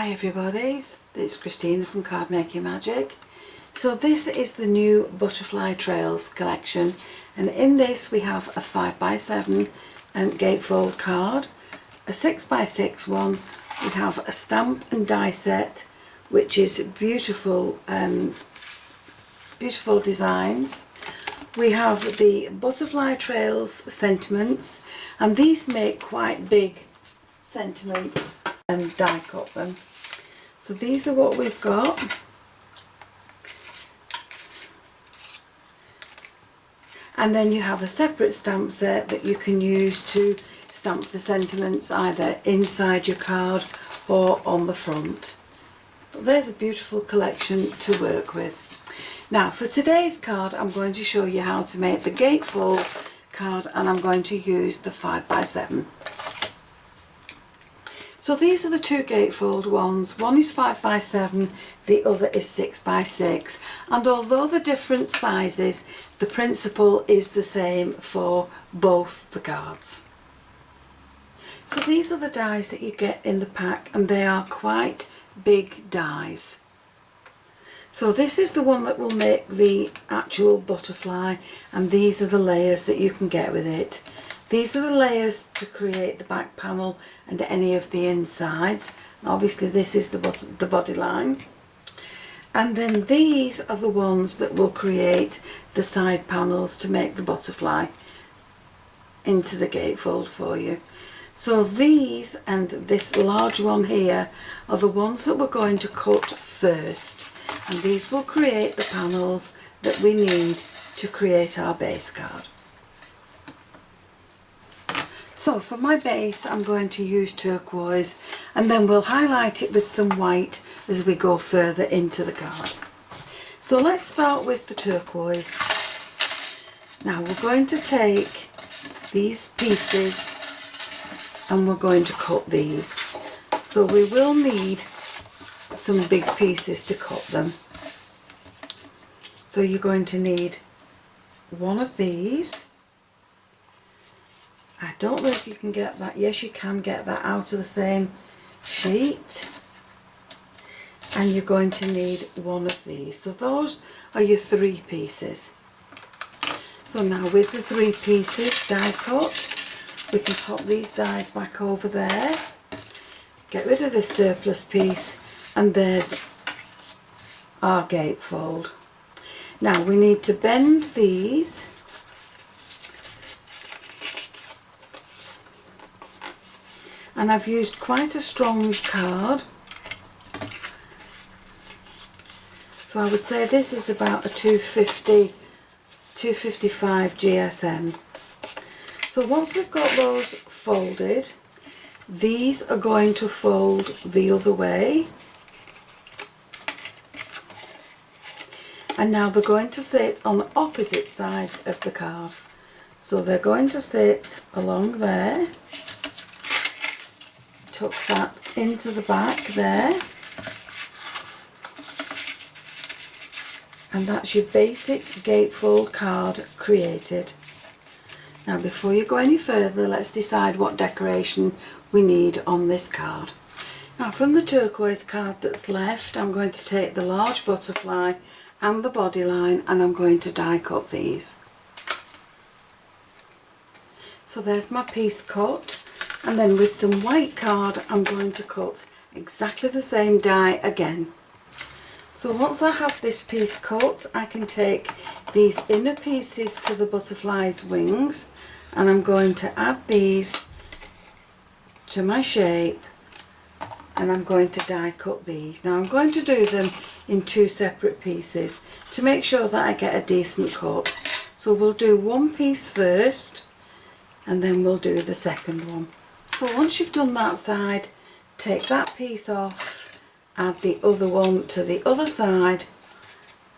Hi everybody, it's Christina from Card Making Magic. So this is the new Butterfly Trails collection, and in this we have a 5x7 gatefold card, a 6x6 one, we have a stamp and die set which is beautiful, beautiful designs. We have the Butterfly Trails sentiments, and these make quite big sentiments and die cut them. So these are what we've got. And then you have a separate stamp set that you can use to stamp the sentiments either inside your card or on the front. But there's a beautiful collection to work with. Now for today's card I'm going to show you how to make the gatefold card, and I'm going to use the 5x7. So these are the two gatefold ones. One is 5x7, the other is 6x6, and although they're different sizes, the principle is the same for both the cards. So these are the dies that you get in the pack, and they are quite big dies. So this is the one that will make the actual butterfly, and these are the layers that you can get with it. These are the layers to create the back panel and any of the insides. And obviously this is the body line. And then these are the ones that will create the side panels to make the butterfly into the gatefold for you. So these and this large one here are the ones that we're going to cut first. And these will create the panels that we need to create our base card. So for my base I'm going to use turquoise, and then we'll highlight it with some white as we go further into the card. So let's start with the turquoise. Now we're going to take these pieces and we're going to cut these. So we will need some big pieces to cut them. So you're going to need one of these. I don't know if you can get that. Yes, you can get that out of the same sheet. And you're going to need one of these. So those are your three pieces. So now with the three pieces die cut, we can pop these dies back over there. Get rid of this surplus piece, and there's our gatefold. Now we need to bend these. And I've used quite a strong card, so I would say this is about a 255 GSM. So once we've got those folded, these are going to fold the other way, and now they're going to sit on the opposite sides of the card. So they're going to sit along there. Tuck that into the back there, and that's your basic gatefold card created. Now before you go any further, let's decide what decoration we need on this card. Now from the turquoise card that's left, I'm going to take the large butterfly and the body line, and I'm going to die cut these. So there's my piece cut. And then with some white card I'm going to cut exactly the same die again. So once I have this piece cut, I can take these inner pieces to the butterfly's wings, and I'm going to add these to my shape, and I'm going to die cut these. Now I'm going to do them in two separate pieces to make sure that I get a decent cut. So we'll do one piece first, and then we'll do the second one. So once you've done that side, take that piece off, add the other one to the other side,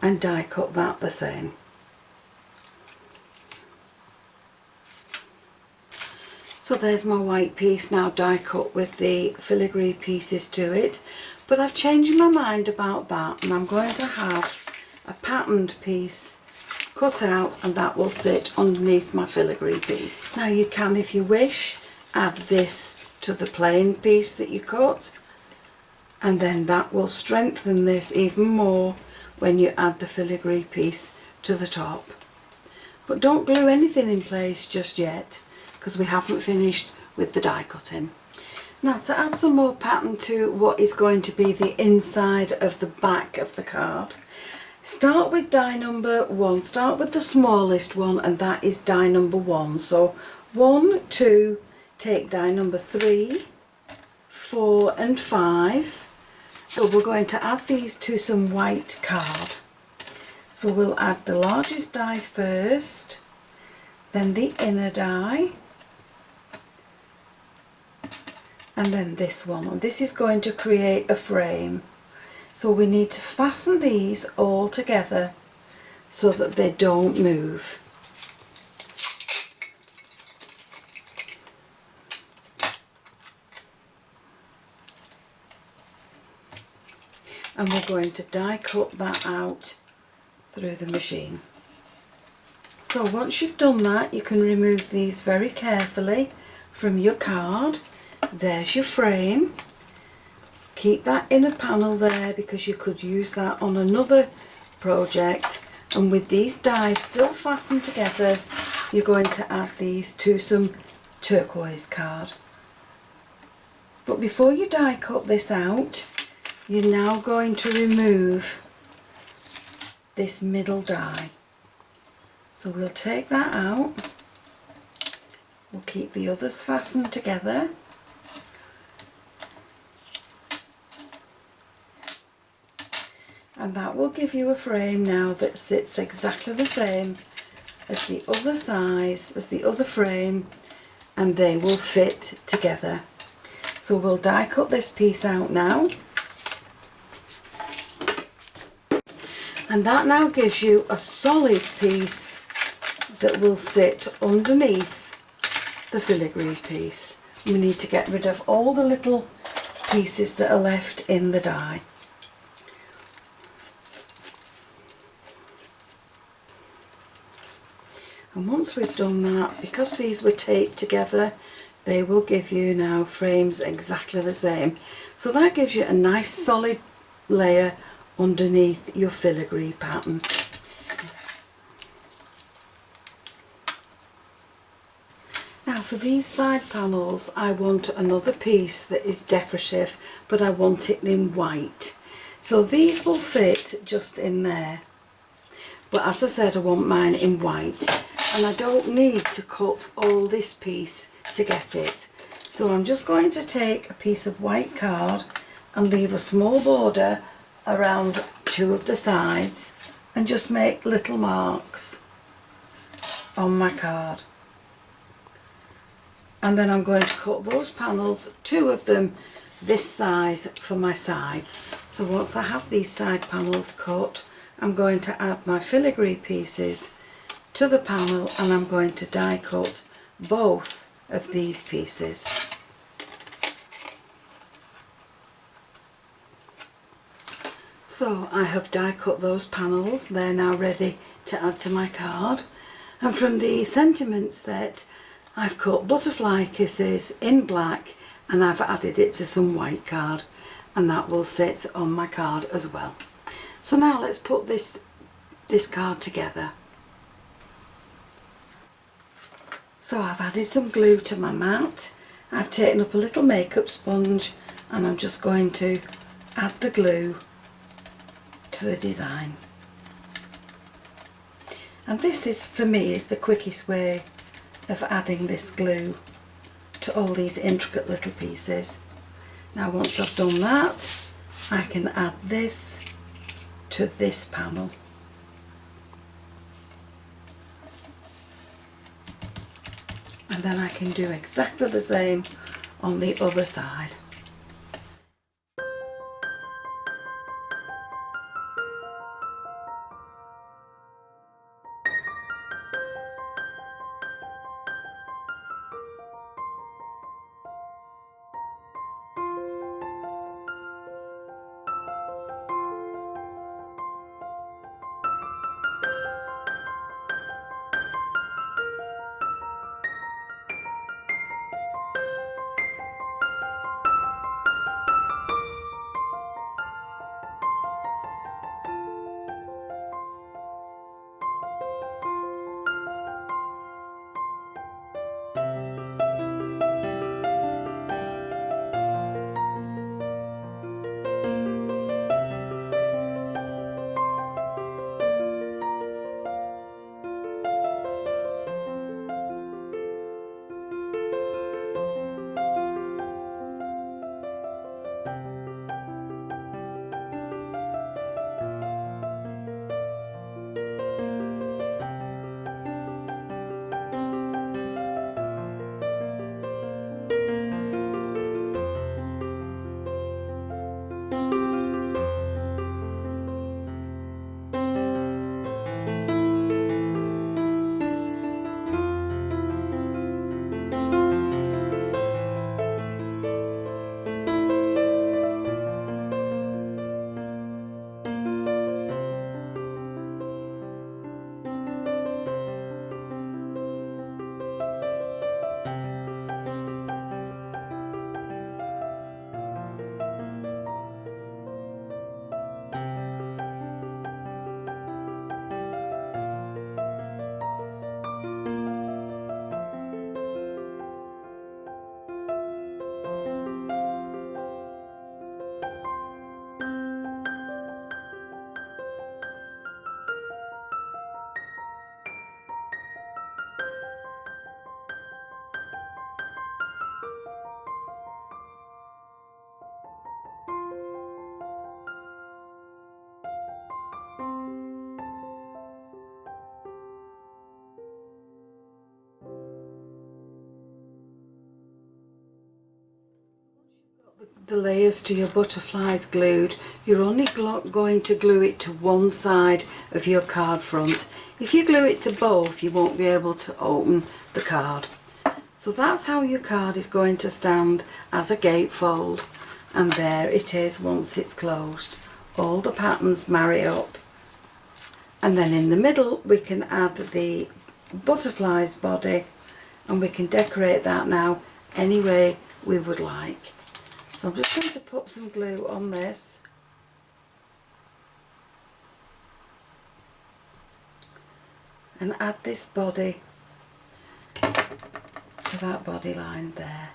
and die cut that the same. So there's my white piece now die cut with the filigree pieces to it, but I've changed my mind about that, and I'm going to have a patterned piece cut out, and that will sit underneath my filigree piece. Now you can, if you wish, add this to the plain piece that you cut, and then that will strengthen this even more when you add the filigree piece to the top. But don't glue anything in place just yet, because we haven't finished with the die cutting. Now, to add some more pattern to what is going to be the inside of the back of the card, start with die number 1, start with the smallest one, and that is die number 1. So 1, 2, take die number 3, 4 and 5. So we're going to add these to some white card. So we'll add the largest die first, then the inner die, and then this one. And this is going to create a frame. So we need to fasten these all together so that they don't move. And we're going to die cut that out through the machine. So once you've done that, you can remove these very carefully from your card. There's your frame. Keep that inner panel there because you could use that on another project. And with these dies still fastened together, you're going to add these to some turquoise card. But before you die cut this out, you're now going to remove this middle die. So we'll take that out. We'll keep the others fastened together. And that will give you a frame now that sits exactly the same as the other size, as the other frame, and they will fit together. So we'll die cut this piece out now. And that now gives you a solid piece that will sit underneath the filigree piece. We need to get rid of all the little pieces that are left in the die. And once we've done that, because these were taped together, they will give you now frames exactly the same. So that gives you a nice solid layer underneath your filigree pattern. Now for these side panels, I want another piece that is decorative, but I want it in white. So these will fit just in there. But as I said, I want mine in white. And I don't need to cut all this piece to get it. So I'm just going to take a piece of white card and leave a small border around 2 of the sides and just make little marks on my card. And then I'm going to cut those panels, 2 of them this size for my sides. So once I have these side panels cut, I'm going to add my filigree pieces to the panel and I'm going to die cut both of these pieces. So I have die cut those panels, they're now ready to add to my card. And from the sentiment set, I've cut butterfly kisses in black and I've added it to some white card, and that will sit on my card as well. So now let's put this card together. So I've added some glue to my mat. I've taken up a little makeup sponge and I'm just going to add the glue to the design. And this is, for me, is the quickest way of adding this glue to all these intricate little pieces. Now once I've done that, I can add this to this panel. And then I can do exactly the same on the other side. The layers to your butterflies glued, you're only going to glue it to one side of your card front. If you glue it to both, you won't be able to open the card. So that's how your card is going to stand as a gatefold, and there it is once it's closed. All the patterns marry up, and then in the middle we can add the butterfly's body, and we can decorate that now any way we would like. So I'm just going to put some glue on this and add this body to that body line there.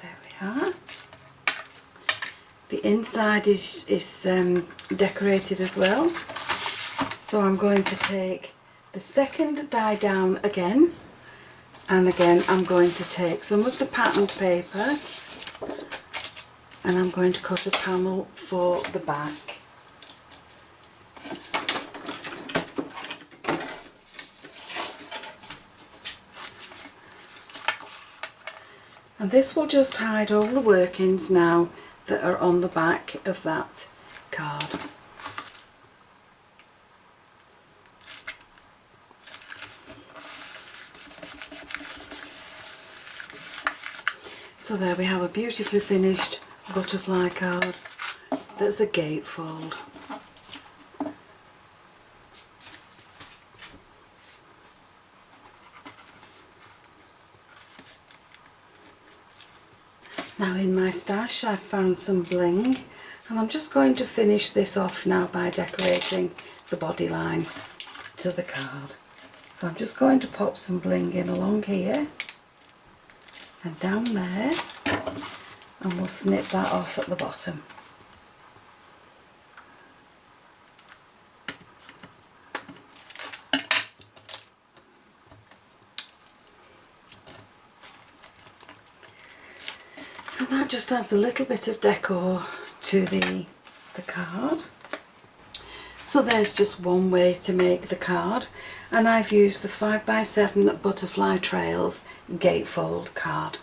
There we are. The inside is decorated as well. So I'm going to take the second die down again, and again I'm going to take some of the patterned paper and I'm going to cut a panel for the back. And this will just hide all the workings now that are on the back of that card. So there we have a beautifully finished butterfly card that's a gatefold. Now in my stash I've found some bling, and I'm just going to finish this off now by decorating the body line to the card. So I'm just going to pop some bling in along here and down there, and we'll snip that off at the bottom. And that just adds a little bit of decor to the card. So there's just one way to make the card, and I've used the 5x7 Butterfly Trails Gatefold card.